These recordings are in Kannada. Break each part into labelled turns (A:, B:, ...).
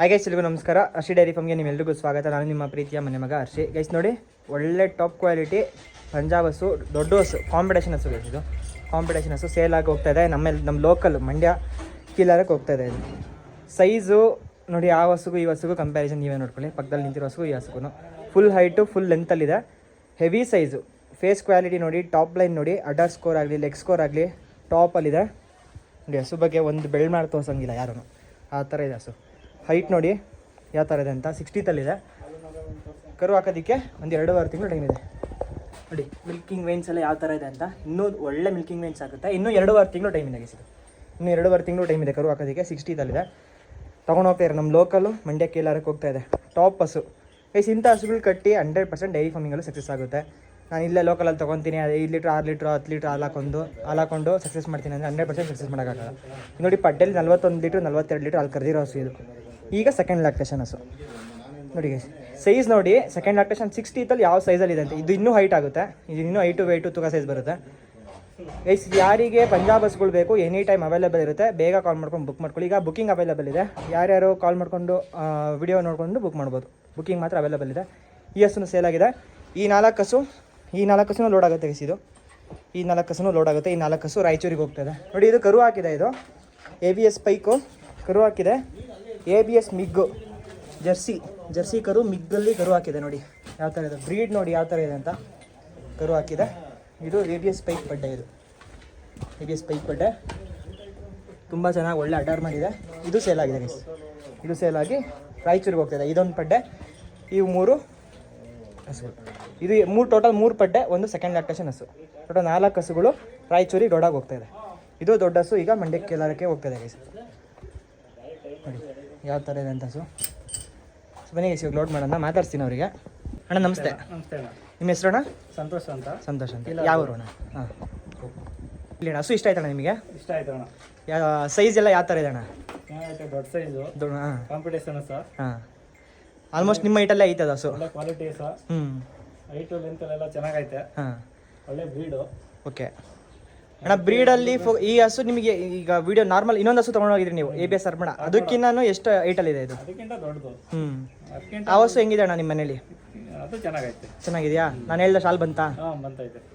A: ಹಾಗೆ ಎಲ್ರಿಗೂ ನಮಸ್ಕಾರ. ಹರ್ಷಿ ಡೈರಿ ಫಾರ್ಮ್ಗೆ ನಿಮ್ಮೆಲ್ಲರಿಗೂ ಸ್ವಾಗತ. ನಾನು ನಿಮ್ಮ ಪ್ರೀತಿಯ ಮನೆ ಮಗ ಹರ್ಷಿ. ಗೈಸ್ ನೋಡಿ, ಒಳ್ಳೆ ಟಾಪ್ ಕ್ವಾಲಿಟಿ ಪಂಜಾಬ್ ಹಸು, ದೊಡ್ಡ ಹಸು, ಕಾಂಪಿಟೇಷನ್ ಹಸು ಗೈಸ್. ಇದು ಕಾಂಪಿಟೇಷನ್ ಹಸು ಸೇಲ್ ಆಗಿ ಹೋಗ್ತಾ ಇದೆ. ನಮ್ಮ ಲೋಕಲ್ ಮಂಡ್ಯ ಕೀಲಾರಕ್ಕೆ ಹೋಗ್ತಾ ಇದೆ. ಇದು ಸೈಜು ನೋಡಿ, ಆ ಹಸುಗೂ ಈ ಹಸುಗೂ ಕಂಪ್ಯಾರಿಸನ್ ನೀವೇ ನೋಡ್ಕೊಳ್ಳಿ. ಪಕ್ಕದಲ್ಲಿ ನಿಂತಿರೋ ಹಸುಗೂ ಈ ಹಸುಗೂ ಫುಲ್ ಹೈಟು ಫುಲ್ ಲೆಂತಲ್ಲಿದೆ. Heavy size. ಫೇಸ್ ಕ್ವಾಲಿಟಿ ನೋಡಿ, ಟಾಪ್ ಲೈನ್ ನೋಡಿ, ಅಡರ್ ಸ್ಕೋರ್ ಆಗಲಿ ಲೆಗ್ ಸ್ಕೋರ್ ಆಗಲಿ ಟಾಪಲ್ಲಿದೆ ನೋಡಿ. ಹಸು ಬಗ್ಗೆ ಒಂದು ಬೆಳೆ ಮಾಡಿ ತೋರ್ಸಂಗಿಲ್ಲ ಯಾರೂ, ಆ ಥರ ಇದೆ ಹಸು. ಹೈಟ್ ನೋಡಿ ಯಾವ ಥರ ಇದೆ ಅಂತ. 60ತಲ್ಲಿದೆ. ಕರು ಹಾಕೋದಕ್ಕೆ ಒಂದು 2.5 ತಿಂಗಳು ಟೈಮ್ ಇದೆ ನೋಡಿ. ಮಿಲ್ಕಿಂಗ್ ವೇನ್ಸ್ ಎಲ್ಲ ಯಾವ ಥರ ಇದೆ ಅಂತ. ಇನ್ನೂ ಒಳ್ಳೆ ಮಿಲ್ಕಿಂಗ್ ವೇನ್ಸ್ ಆಗುತ್ತೆ. ಇನ್ನೂ 2.5 ತಿಂಗಳು ಟೈಮ್ ಇದೆ ಗೈಸಿದು. ಇನ್ನೂ 2.5 ತಿಂಗಳು ಟೈಮ್ ಇದೆ ಕರು ಹಾಕೋದಕ್ಕೆ. 60ತಲ್ಲಿದೆ. ತೊಗೊಂಡು ಹೋಗ್ತಾಯಿದ್ದಾರೆ. ನಮ್ಮ ಲೋಕಲು ಮಂಡ್ಯ ಕೀಲಾರಕ್ಕೆ ಹೋಗ್ತಾ ಇದೆ. ಟಾಪ್ ಹಸು ಗೈಸ್. ಇಂಥ ಹಸುಗಳು ಕಟ್ಟಿ 100% ಡೈರಿ ಫಾರ್ಮಿಂಗಲ್ಲೂ ಸಕ್ಸಸ್ ಆಗುತ್ತೆ. ನಾನು ಇಲ್ಲೇ ಲೋಕಲಲ್ಲಿ ತೊಗೊತೀನಿ, 5 ಲೀಟ್ರ್ 6 ಲೀಟ್ರ್ 10 ಲೀಟ್ರ್ ಹಾಲಾಕೊಂಡು ಸಕ್ಸಸ್ ಮಾಡ್ತೀನಿ ಅಂದರೆ 100% ಸಕ್ಸಸ್ ಮಾಡೋಕ್ಕಾಗಲ್ಲ. ನೋಡಿ, ಪಡ್ಡಲ್ಲಿ 41 ಲೀಟ್ರ್ 42 ಲೀಟ್ರ್ ಅಲ್ಲಿ ಕರೆದಿರೋ ಹಸು ಇದು. ಈಗ ಸೆಕೆಂಡ್ ಲ್ಯಾಕ್ಟೇಷನ್ ಹಸು ನೋಡಿ ಗೈಸ್. ಸೈಜ್ ನೋಡಿ, ಸೆಕೆಂಡ್ ಲ್ಯಾಕ್ಟೇಷನ್ 60ತಲ್ಲಿ ಯಾವ ಸೈಜಲ್ಲಿ ಇದೆ ಅಂತ. ಇದು ಇನ್ನೂ ಹೈಟ್ ಆಗುತ್ತೆ. ಇದು ಇನ್ನೂ ಹೈಟು ವೆಯ್ಟು ತೂಕ ಸೈಜ್ ಬರುತ್ತೆ ಗೈಸ್. ಯಾರಿಗೆ ಪಂಜಾಬ್ ಹಸುಗಳು ಬೇಕು ಎನಿ ಟೈಮ್ ಅವೈಲೇಬಲ್ ಇರುತ್ತೆ. ಬೇಗ ಕಾಲ್ ಮಾಡ್ಕೊಂಡು ಬುಕ್ ಮಾಡ್ಕೊಳ್ಳಿ. ಈಗ ಬುಕ್ಕಿಂಗ್ ಅವೈಲೇಬಲ್ ಇದೆ. ಯಾರ್ಯಾರು ಕಾಲ್ ಮಾಡ್ಕೊಂಡು ವಿಡಿಯೋ ನೋಡಿಕೊಂಡು ಬುಕ್ ಮಾಡ್ಬೋದು. ಬುಕ್ಕಿಂಗ್ ಮಾತ್ರ ಅವೈಲೇಬಲ್ ಇದೆ. ಈ ಹಸುನು ಸೇಲ್ ಆಗಿದೆ. ಈ 4 ಹಸುನೂ ಲೋಡ್ ಆಗುತ್ತೆ ಗೈಸ್. ಇದು ಈ 4 ಹಸುನೂ ಲೋಡ್ ಆಗುತ್ತೆ. ಈ 4 ಹಸು ರಾಯಚೂರಿಗೆ ಹೋಗ್ತಾಯಿದೆ ನೋಡಿ. ಇದು ಕರು ಹಾಕಿದೆ. ಇದು ABS ಪೈಕು ಕರು ಹಾಕಿದೆ. ABS ಮಿಗ್ಗು ಜರ್ಸಿ ಕರು ಮಿಗ್ಗಲ್ಲಿ ಕರು ಹಾಕಿದೆ ನೋಡಿ. ಯಾವ ಥರ ಇದೆ ಬ್ರೀಡ್ ನೋಡಿ, ಯಾವ ಥರ ಇದೆ ಅಂತ. ಕರು ಹಾಕಿದೆ. ಇದು ABS ಪೈಕ್ ಪಡ್ಡೆ. ಇದು ABS ಪೈಕ್ ಪಡ್ಡೆ ತುಂಬ ಚೆನ್ನಾಗಿ ಒಳ್ಳೆ ಅಡಾರ್ ಮಾಡಿದೆ. ಇದು ಸೇಲ್ ಆಗಿದೆ ಗೈಸ್. ಇದು ಸೇಲ್ ಆಗಿ ರಾಯಚೂರಿಗೆ ಹೋಗ್ತಾಯಿದೆ. ಇದೊಂದು ಪಡ್ಡೆ, ಇವು 3 ಹಸುಗಳು. ಇದು ಟೋಟಲ್ 3 ಪಡ್ಡೆ, ಒಂದು ಸೆಕೆಂಡ್ ಲ್ಯಾಕ್ಟೇಷನ್ ಹಸು. ಟೋಟಲ್ 4 ಹಸುಗಳು ರಾಯಚೂರಿಗೆ ಲೋಡಾಗಿ ಹೋಗ್ತಾಯಿದೆ. ಇದು ದೊಡ್ಡ ಹಸು ಈಗ ಮಂಡ್ಯಕ್ಕೆ ಕೀಲಾರಕ್ಕೆ ಹೋಗ್ತಾಯಿದೆ ಗೈಸ್. ನೋಡಿ ಯಾವ ಥರ ಇದೆ ಅಂತ ಹಸು. ಬನ್ನಿ ಗೈಸ್, ಇವಾಗ ಲೋಡ್ ಮಾಡೋಣ. ಮಾತಾಡ್ತೀನಿ ಅವರಿಗೆ. ಅಣ್ಣ ನಮಸ್ತೆ.
B: ನಮಸ್ತೆ ಅಣ್ಣ.
A: ನಿಮ್ಮ ಹೆಸರು ಅಣ್ಣ?
B: ಸಂತೋಷ್ ಅಂತ.
A: ಸಂತೋಷ್ ಅಂತ. ಯಾವ ಊರು ಅಣ್ಣ? ಹಾಂ, ಇಲ್ಲಿ ಹಸು ಇಷ್ಟ ಆಯ್ತಣ್ಣ ನಿಮಗೆ?
B: ಇಷ್ಟ ಆಯ್ತು ಅಣ್ಣ.
A: ಸೈಜ್ ಎಲ್ಲ ಯಾವ ಥರ ಇದೆ ಅಣ್ಣ?
B: ದೊಡ್ಡ ಸೈಜು,
A: ಹಾಂ,
B: ಕಾಂಪಿಟೇಷನ್ ಸರ್.
A: ಹಾಂ, ಆಲ್ಮೋಸ್ಟ್ ನಿಮ್ಮ ಹೈಟಲ್ಲೇ ಐತದ ಹಸು.
B: ಒಳ್ಳೆ ಕ್ವಾಲಿಟಿ ಸರ್. ಹೈಟು ಲೆಂತಲ್ಲೆಲ್ಲ ಚೆನ್ನಾಗೈತೆ.
A: ಹಾಂ,
B: ಒಳ್ಳೆ ಬ್ರೀಡು.
A: ಓಕೆ ಅಣ್ಣ. ಬ್ರೀಡಲ್ಲಿ ಈ ಹಸು ನಿಮಗೆ ಈಗ ವಿಡಿಯೋ ನಾರ್ಮಲ್ ಇನ್ನೊಂದು ಹಸು ತೊಗೊಂಡೋಗಿದ್ರಿ ನೀವು, ABS ಅರ್ಮಣ. ಅದಕ್ಕಿಂತ ಎಷ್ಟು ಹೈಟಲ್ಲಿದೆ ಇದು?
B: ಅದಕ್ಕಿಂತ ದೊಡ್ಡದು.
A: ಆ ಹಸು ಹೆಂಗಿದೆ ಅಣ್ಣ ನಿಮ್ಮ ಮನೇಲಿ?
B: ಅದು ಚೆನ್ನಾಗೈತೆ.
A: ಚೆನ್ನಾಗಿದೆಯಾ? ನಾನು ಹೇಳ್ದ ಶಾಲ್ ಬಂತಾ?
B: ಹಾಂ, ಬಂತೈತೆ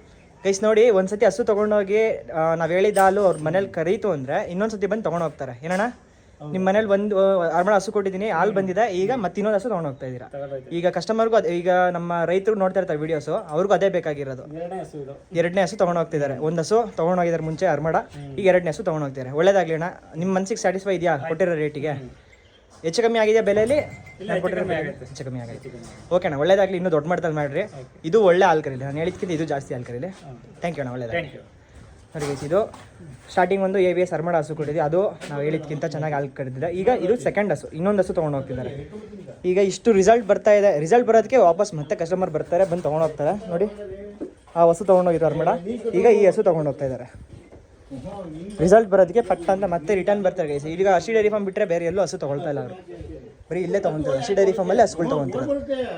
A: ಗೈಸ್. ನೋಡಿ, ಒಂದ್ಸತಿ ಹಸು ತೊಗೊಂಡೋಗಿ ನಾವು ಹೇಳಿದ ಹಾಲು ಅವ್ರ ಮನೇಲಿ ಕರೀತು ಅಂದರೆ ಇನ್ನೊಂದ್ಸತಿ ಬಂದು ತೊಗೊಂಡು ಹೋಗ್ತಾರೆ. ಏನಣ್ಣ, ನಿಮ್ಮ ಮನೇಲಿ ಒಂದು ಅರ್ಮಣ ಹಸು ಕೊಟ್ಟಿದ್ದೀನಿ, ಹಾಲು ಬಂದಿದೆ, ಈಗ ಮತ್ತೆ ಇನ್ನೊಂದು ಹಸು ತೊಗೊಂಡು ಹೋಗ್ತಾ ಇದ್ದೀರಾ. ಈಗ ಕಸ್ಟಮರ್ಗೂ ಅದೇ, ಈಗ ನಮ್ಮ ರೈತರು ನೋಡ್ತಾ ಇರ್ತಾರೆ ವೀಡಿಯೋಸು, ಅವ್ರಿಗೂ ಅದೇ ಬೇಕಾಗಿರೋದು. ಎರಡನೇ ಹಸು ತೊಗೊಂಡು ಹೋಗ್ತಿದ್ದಾರೆ. ಒಂದು ಹಸು ತೊಗೊಂಡು ಹೋಗಿದ್ದಾರೆ ಮುಂಚೆ ಅರ್ಮಡ, ಈಗ 2ನೇ ಹಸು ತೊಗೊಂಡು ಹೋಗ್ತಿದ್ದಾರೆ. ಒಳ್ಳೇದಾಗಲಿ ಅಣ್ಣ. ನಿಮ್ಮ ಮನಸ್ಸಿಗೆ ಸ್ಯಾಟಿಸ್ಫೈ ಇದೆಯಾ ಕೊಟ್ಟಿರೋ ರೇಟಿಗೆ? ಹೆಚ್ಚು ಕಮ್ಮಿ ಆಗಿದೆಯಾ ಬೆಲೆಯಲ್ಲಿ? ಹೆಚ್ಚು ಕಮ್ಮಿ ಆಗೈತೆ. ಓಕೆ ಅಣ್ಣ, ಒಳ್ಳೇದಾಗಲಿ. ಇನ್ನೂ ದೊಡ್ಡ ಮಟ್ಟದಲ್ಲಿ ಮಾಡಿರಿ. ಇದು ಒಳ್ಳೆ ಹಾಲು ಕರೀಲಿ. ನಾನು ಹೇಳಿದ್ಕಿಂತ ಇದು ಜಾಸ್ತಿ ಹಾಲು ಕರೀಲಿ. ಥ್ಯಾಂಕ್ ಯು ಅಣ್ಣ, ಒಳ್ಳೇದಾಗಲಿ. ನೋಡಿ ಗೈಸ್, ಇದು ಸ್ಟಾರ್ಟಿಂಗ್ ಒಂದು ABS ಅರ್ಮಡ ಹಸು ಕೊಟ್ಟಿದ್ದೆ. ಅದು ನಾವು ಹೇಳಿದ್ಕಿಂತ ಚೆನ್ನಾಗಿ ಹಾಲು ಕರೀತಿದೆ. ಈಗ ಇದು ಸೆಕೆಂಡ್ ಹಸು, ಇನ್ನೊಂದು ಹಸು ತೊಗೊಂಡು ಹೋಗ್ತಿದ್ದಾರೆ. ಈಗ ಇಷ್ಟು ರಿಸಲ್ಟ್ ಬರ್ತಾ ಇದೆ. ರಿಸಲ್ಟ್ ಬರೋದಕ್ಕೆ ವಾಪಸ್ ಮತ್ತೆ ಕಸ್ಟಮರ್ ಬರ್ತಾರೆ, ಬಂದು ತೊಗೊಂಡು ಹೋಗ್ತಾರೆ. ನೋಡಿ, ಆ ಹಸು ತೊಗೊಂಡೋಗಿರೋ ಅರ್ಮಡ, ಈಗ ಈ ಹಸು ತೊಗೊಂಡು ಹೋಗ್ತಾ ಇದ್ದಾರೆ. ರಿಸಲ್ಟ್ ಬರೋದಕ್ಕೆ ಪಟ್ಟ ಅಂತ ಮತ್ತೆ ರಿಟರ್ನ್ ಬರ್ತಾರೆ ಗೈಸ್. ಈಗ ಹರ್ಷಿ ಡೈರಿ ಫಾರ್ಮ್ ಬಿಟ್ಟರೆ ಬೇರೆ ಎಲ್ಲೂ ಹಸು ತೊಗೊಳ್ತಾ ಇಲ್ಲ ಅವರು. ಬರೀ ಇಲ್ಲೇ ತೊಗೊತಾರೆ, ಹರ್ಷಿ ಡೈರಿ ಫಾರ್ಮಲ್ಲಿ ಹಸುಗಳು ತೊಗೊತಾರೆ.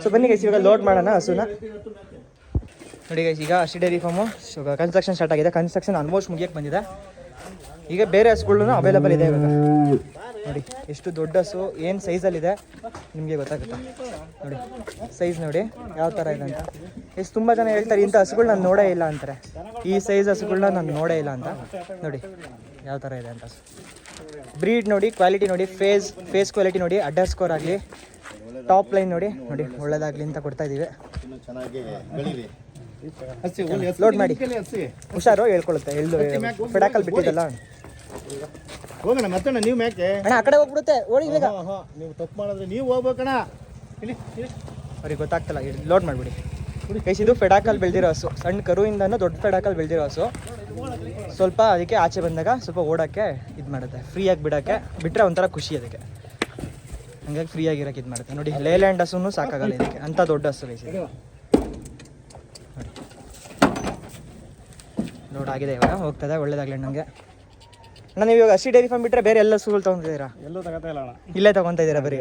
A: ಸೊ ಬನ್ನಿ ಗೈಸ್, ಇವಾಗ ಲೋಡ್ ಮಾಡೋಣ ಹಸುನ. ನೋಡಿ ಗೈಸ್, ಈಗ Hershey dairy farm construction start ಆಗಿದೆ. ಕನ್ಸ್ಟ್ರಕ್ಷನ್ ಆಲ್ಮೋಸ್ಟ್ ಮುಗಿಯಕ್ಕೆ ಬಂದಿದೆ. ಈಗ ಬೇರೆ ಹಸುಗಳೂ ಅವೈಲೇಬಲ್ ಇದೆ ಇವಾಗ. ನೋಡಿ ಎಷ್ಟು ದೊಡ್ಡ ಹಸು, ಏನು ಸೈಜಲ್ಲಿದೆ ನಿಮಗೆ ಗೊತ್ತಾಗುತ್ತೆ. ನೋಡಿ ಸೈಜ್ ನೋಡಿ ಯಾವ ಥರ ಇದೆ ಅಂತ. ಎಷ್ಟು ತುಂಬ ಜನ ಹೇಳ್ತಾರೆ ಇಂಥ ಹಸುಗಳು ನಾನು ನೋಡೇ ಇಲ್ಲ ಅಂತಾರೆ. ಈ ಸೈಜ್ ಹಸುಗಳನ್ನ ನಾನು ನೋಡೇ ಇಲ್ಲ ಅಂತ. ನೋಡಿ ಯಾವ ಥರ ಇದೆ ಅಂತ. ಬ್ರೀಡ್ ನೋಡಿ, ಕ್ವಾಲಿಟಿ ನೋಡಿ, ಫೇಸ್ ಕ್ವಾಲಿಟಿ ನೋಡಿ, ಅಡ್ಡರ್ ಸ್ಕೋರ್ ಆಗಲಿ, ಟಾಪ್ ಲೈನ್ ನೋಡಿ ಒಳ್ಳೇದಾಗಲಿ ಅಂತ ಕೊಡ್ತಾ ಇದ್ದೀವಿ. ಲೋಡ್ ಮಾಡಿ, ಹುಷಾರು, ಹೇಳ್ಕೊಳುತ್ತೆ. ಫೆಡಾಕಲ್ ಬಿಟ್ಟಿದ್ದಲ್ಲ
B: ಹೋಗೋಣ ಮತ್ತಣ್ಣ. ನೀವು ಮ್ಯಾಕೆ
A: ಅಣ್ಣ ಆ ಕಡೆ ಹೋಗ್ಬಿಡುತ್ತೆ. ಓಡಿ ಬೇಗ.
B: ನೀವು ತಪ್ಪು ಮಾಡಿದ್ರೆ ನೀವು ಹೋಗ್ಬೇಕಣ್ಣ. ಇಲ್ಲಿ
A: ಅವ್ರಿಗೆ ಗೊತ್ತಾಗ್ತಲ್ಲ. ಲೋಡ್ ಮಾಡಿಬಿಡಿ ಗೈಸ್. ಇದು ಫೆಡಾಕಲ್ ಬೆಳೆದಿರೋ ಹಸು. ಸಣ್ಣ ಕರುಯಿಂದನೂ ದೊಡ್ಡ ಫೆಡಾಕಲ್ ಬೆಳೆದಿರೋ ಹಸು. ಸ್ವಲ್ಪ ಅದಕ್ಕೆ ಆಚೆ ಬಂದಾಗ ಸ್ವಲ್ಪ ಓಡೋಕ್ಕೆ ಇದು ಮಾಡುತ್ತೆ, ಫ್ರೀಯಾಗಿ ಬಿಡೋಕ್ಕೆ ಬಿಟ್ಟರೆ ಒಂಥರ ಖುಷಿ ಅದಕ್ಕೆ. ಹಂಗಾಗಿ ಫ್ರೀಯಾಗಿರೋಕ್ಕೆ ಇದು ಮಾಡುತ್ತೆ. ನೋಡಿ, ಲೇಲ್ಯಾಂಡ್ ಹಸುನು ಸಾಕಾಗಲ್ಲ ಇದಕ್ಕೆ, ಅಂಥ ದೊಡ್ಡ ಹಸು ಗೈಸ್. ಲೋಡ್ ಆಗಿದೆ, ಇವಾಗ ಹೋಗ್ತದೆ. ಒಳ್ಳೇದಾಗಲಿ ನನಗೆ. ಅಣ್ಣ, ನೀವು ಇವಾಗ ಹರ್ಷಿ ಡೈರಿ ಫಾರ್ಮ್ ಬಿಟ್ಟರೆ ಬೇರೆ ಎಲ್ಲ ಹಸುಗಳು ತೊಗೊತಿದ್ದೀರಾ?
B: ಎಲ್ಲೂ ತಗೋತಾ ಇಲ್ಲ ಅಣ್ಣ,
A: ಇಲ್ಲೇ ತೊಗೊತಾ ಇದ್ದೀರಾ ಬರೀ?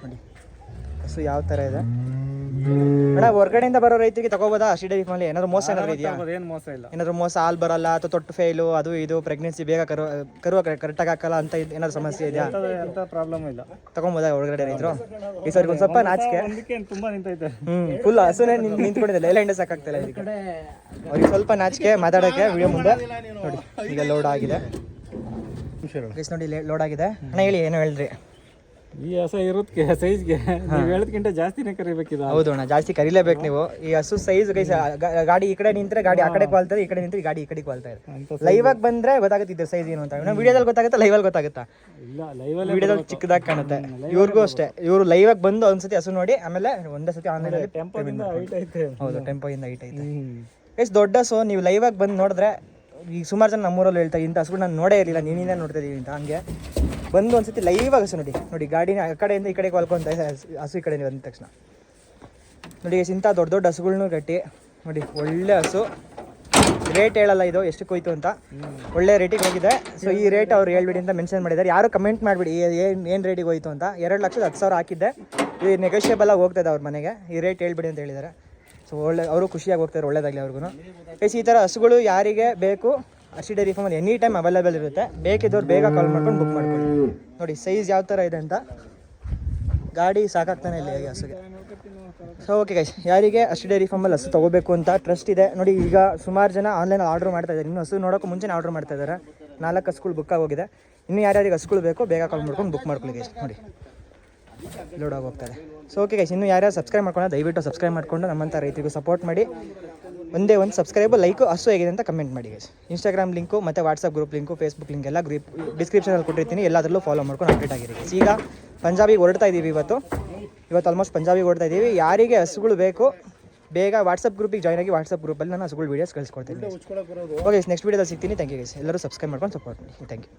A: ನೋಡಿ ಹಸು ಯಾವ ಥರ ಇದೆ. ಅಣ್ಣ ಹೊರಗಡೆಯಿಂದ ಬರೋ ರೈತರಿಗೆ ತಗೋಬೋದಾ ಹರ್ಷಿ ಡೈರಿ ಫಾರ್ಮಲ್ಲಿ ಏನಾದ್ರು ಮೋಸ ಏನಾದ್ರು ಇದೆಯಾ?
B: ಏನು ಮೋಸ ಇಲ್ಲ.
A: ಏನಾದ್ರು ಮೋಸ ಹಾಲು ಬರಲ್ಲ ಅಥವಾ ತೊಟ್ಟು ಫೇಲು ಅದು ಇದು ಪ್ರೆಗ್ನೆನ್ಸಿ ಬೇಗ ಕರು ಕರೆಕ್ಟಾಗಿ ಹಾಕಲ್ಲ ಅಂತ ಏನಾದ್ರು ಸಮಸ್ಯೆ ಇದೆಯಾ?
B: ಎಂತ ಪ್ರಾಬ್ಲಮ್ ಇಲ್ಲ.
A: ತಗೊಂಬೋದಾ ಒಳಗಡೆ ರೈತರು? ಈ ಸರಿ ಒಂದು ಸ್ವಲ್ಪ ನಾಚಿಕೆ
B: ಅದಕ್ಕೆ ತುಂಬಾ ನಿಂತೈತೆ.
A: ಫುಲ್ ಹಸುನೇ ನಿಂತ್ಕೊಂಡಿದೆ, ಲೈಲ್ಯಾಂಡ್ ಸಾಕಾಗ್ತಿಲ್ಲ ಇದಕ್ಕೆ. ಅವ್ರಿಗೆ ಸ್ವಲ್ಪ ನಾಚಿಕೆ ಮಾತಾಡೋಕ್ಕೆ ವಿಡಿಯೋ ಮುಂದೆ. ನೋಡಿ ಈಗ ಲೋಡ್ ಆಗಿದೆ ಗೈಸ್, ನೋಡಿ ಲೋಡ್ ಆಗಿದೆ. ಅಣ್ಣ ಹೇಳಿ ಏನು ಹೇಳಿದ್ರಿ?
B: ಈ ಹಸ ಇರೋದಕ್ಕೆ ಸೈಜ್ಗೆ ನೀವು ಹೇಳೋದಕ್ಕಿಂತ ಜಾಸ್ತಿನೇ ಕರಿಬೇಕಿದೆ.
A: ಹೌದು ಅಣ್ಣ, ಜಾಸ್ತಿ ಕರಿಲೇಬೇಕು ನೀವು. ಈ ಹಸು ಸೈಜ್ ಗೈಸ್, ಗಾಡಿ ಈ ಕಡೆ ನಿಂತ್ರೆ ಗಾಡಿ ಆ ಕಡೆ ಕ್ವಾಲ್ತದೆ, ಈ ಕಡೆ ನಿಂತ್ರೆ ಗಾಡಿ ಈ ಕಡೆ ಕ್ವಾಲ್ತಾ ಇದೆ. ಲೈವ್ ಆಗಿ ಬಂದ್ರೆ ಗೊತ್ತಾಗುತ್ತೆ ಸೈಜ್ ಏನು ಅಂತ. ವಿಡಿಯೋದಲ್ಲಿ ಗೊತ್ತಾಗುತ್ತೆ, ಲೈವಲ್ಲಿ ಗೊತ್ತಾಗುತ್ತಾ?
B: ಇಲ್ಲ, ಲೈವಲ್ಲಿ
A: ವಿಡಿಯೋದಲ್ಲಿ ಚಿಕ್ಕದಾಗಿ ಕಾಣುತ್ತೆ. ಇವ್ರಿಗೂ ಅಷ್ಟೇ, ಇವರು ಲೈವ್ ಆಗಿ ಬಂದು ಒಂದ್ಸತಿ ಹಸು ನೋಡಿ ಆಮೇಲೆ ಒಂದೇ ಸತಿ ಆನ್ಲೈನ್
B: ಟೆಂಪೋದಿಂದ ಹೈಟ್ ಐತೆ.
A: ಹೌದು, ಟೆಂಪೋಯಿಂದ ಹೈಟ್ ಐತೆ. ಎಷ್ಟು ದೊಡ್ಡ ಹಸು ನೀವು ಲೈವ್ ಆಗಿ ಬಂದು ನೋಡಿದ್ರೆ, ಈಗ ಸುಮಾರು ಜನ ನಮ್ಮೂರಲ್ಲಿ ಹೇಳ್ತಾರೆ ಇಂಥ ಹಸುಗಳು ನಾನು ನೋಡೇ ಇರಲಿಲ್ಲ, ನೀನಿಂದ ನೋಡ್ತಾ ಇದೀವಿ ಅಂತ. ಹಂಗೆ ಬಂದು ಒಂದ್ಸತಿ ಲೈವ್ ಆಗಿ ಹಸು ನೋಡಿ, ಗಾಡಿನ ಆ ಕಡೆಯಿಂದ ಈ ಕಡೆಗೆ ಹೊಲ್ಕೊಂತ ಹಸು ಈ ಕಡೆ ಬಂದ ತಕ್ಷಣ ನೋಡಿ ಇಂಥ ದೊಡ್ಡ ದೊಡ್ಡ ಹಸುಗಳ್ನು ಗಟ್ಟಿ ನೋಡಿ. ಒಳ್ಳೆ ಹಸು, ರೇಟ್ ಹೇಳಲ್ಲ ಇದು ಎಷ್ಟು ಕೊಯ್ತು ಅಂತ, ಒಳ್ಳೆ ರೇಟಿಗೆ ಹೋಗಿದೆ. ಸೊ ಈ ರೇಟ್ ಅವ್ರು ಹೇಳ್ಬಿಡಿ ಅಂತ ಮೆನ್ಷನ್ ಮಾಡಿದ್ದಾರೆ. ಯಾರು ಕಮೆಂಟ್ ಮಾಡಿಬಿಡಿ ಏನು ರೇಟಿಗೆ ಹೋಯ್ತು ಅಂತ. 2,10,000 ಹಾಕಿದ್ದೆ, ಇದು ನೆಗೋಷಿಯಬಲ್ ಆಗಿ ಹೋಗ್ತದೆ ಅವ್ರ ಮನೆಗೆ. ಈ ರೇಟ್ ಹೇಳ್ಬಿಡಿ ಅಂತ ಹೇಳಿದ್ದಾರೆ. ಸೊ ಒಳ್ಳೆ ಅವರು ಖುಷಿಯಾಗಿ ಹೋಗ್ತಾರೆ, ಒಳ್ಳೇದಾಗಲಿ ಅವ್ರಿಗೂ. ಈ ಥರ ಹಸುಗಳು ಯಾರಿಗೆ ಬೇಕು ಹರ್ಷಿ ಡೈರಿ ಫಾರ್ಮಲ್ಲಿ ಎನಿ ಟೈಮ್ ಅವೈಲೇಬಲ್ ಇರುತ್ತೆ. ಬೇಕಿದ್ದವ್ರು ಬೇಗ ಕಾಲ್ ಮಾಡ್ಕೊಂಡು ಬುಕ್ ಮಾಡ್ಕೊಳ್ಳಿ. ನೋಡಿ ಸೈಜ್ ಯಾವ ಥರ ಇದೆ ಅಂತ, ಗಾಡಿ ಸಾಕಾಗ್ತಾನೆ ಇಲ್ಲ ಈ ಹಸುಗೆ. ಸೊ ಓಕೆ ಗೈಸ್, ಯಾರಿಗೆ ಹರ್ಷಿ ಡೈರಿ ಫಾರ್ಮಲ್ಲಿ ಹಸು ತೊಗೋಬೇಕು ಅಂತ ಟ್ರಸ್ಟ್ ಇದೆ ನೋಡಿ, ಈಗ ಸುಮಾರು ಜನ ಆನ್ಲೈನಲ್ಲಿ ಆರ್ಡ್ರ್ ಮಾಡ್ತಾ ಇದ್ದಾರೆ. ಇನ್ನು ಹಸು ನೋಡೋಕ್ಕೂ ಮುಂಚೆನೇ ಆರ್ಡ್ರ್ ಮಾಡ್ತಾ ಇದ್ದಾರೆ. 4 ಹಸುಗಳು ಬುಕ್ ಆಗೋಗಿದೆ. ಇನ್ನು ಯಾರ್ಯಾರಿಗೆ ಹಸುಗಳು ಬೇಕೋ ಬೇಗ ಕಾಲ್ ಮಾಡ್ಕೊಂಡು ಬುಕ್ ಮಾಡ್ಕೊಳ್ಳಿ ಗೈಸ್. ನೋಡಿ ಲೋಡ್ ಆಗಿ ಹೋಗ್ತಾರೆ. ಸೊ ಓಕೆ ಗೈಸ್, ಇನ್ನು ಯಾರ್ಯಾರು ಸಬ್ಸ್ಕ್ರೈಬ್ ಮಾಡ್ಕೊಂಡು ದಯವಿಟ್ಟು ಸಬ್ಸ್ಕ್ರೈಬ್ ಮಾಡಿಕೊಂಡು ನಮ್ಮಂಥ ರೈತರಿಗೂ ಸಪೋರ್ಟ್ ಮಾಡಿ. ಒಂದೇ ಒಂದು ಸಬ್ಸ್ಕ್ರೈಬು, ಲೈಕು, ಹಸು ಹೇಗಿದೆ ಅಂತ ಕಮೆಂಟ್ ಮಾಡಿ ಗೈಸ್. ಇನ್ಸ್ಟಾಗ್ರಾಮ್ ಲಿಂಕು ಮತ್ತು WhatsApp group link, Facebook link ಎಲ್ಲ ಡಿಸ್ಕ್ರಿಪ್ಷನಲ್ಲಿ ಕೊಟ್ಟಿರ್ತೀನಿ. ಎಲ್ಲದರಲ್ಲೂ ಫಾಲೋ ಮಾಡ್ಕೊಂಡು ಅಪ್ಡೇಟ್ ಆಗಿರಿ ಗೈಸ್. ಈಗ ಪಂಜಾಬಿಗೆ ಹೊರಡ್ತಾ ಇದ್ದೀವಿ ಇವತ್ತು ಆಲ್ಮೋಸ್ಟ್ ಪಂಜಾಬಿಗೆ ಹೊರಡ್ತಾ ಇದ್ದೀವಿ. ಯಾರಿಗೆ ಹಸುಗಳು ಬೇಕು ಬೇಗ ವಾಟ್ಸಪ್ ಗ್ರೂಪಿಗೆ ಜಾಯ್ನ್ ಆಗಿ, ವಾಟ್ಸಪ್ ಗ್ರೂಪಲ್ಲಿ ನಾನು ಹಸುಗಳು ವೀಡಿಯೋಸ್ ಕಳಿಸ್ಕೊಡ್ತೀನಿ. ಓಕೆ, ನೆಕ್ಸ್ಟ್ ವೀಡಿಯೋದಲ್ಲಿ ಸಿಗ್ತೀನಿ. Thank you guys. ಎಲ್ಲರೂ ಸಬ್ಸ್ಕ್ರೈಬ್ ಮಾಡ್ಕೊಂಡು ಸಪೋರ್ಟ್ ಮಾಡಿ. Thank you.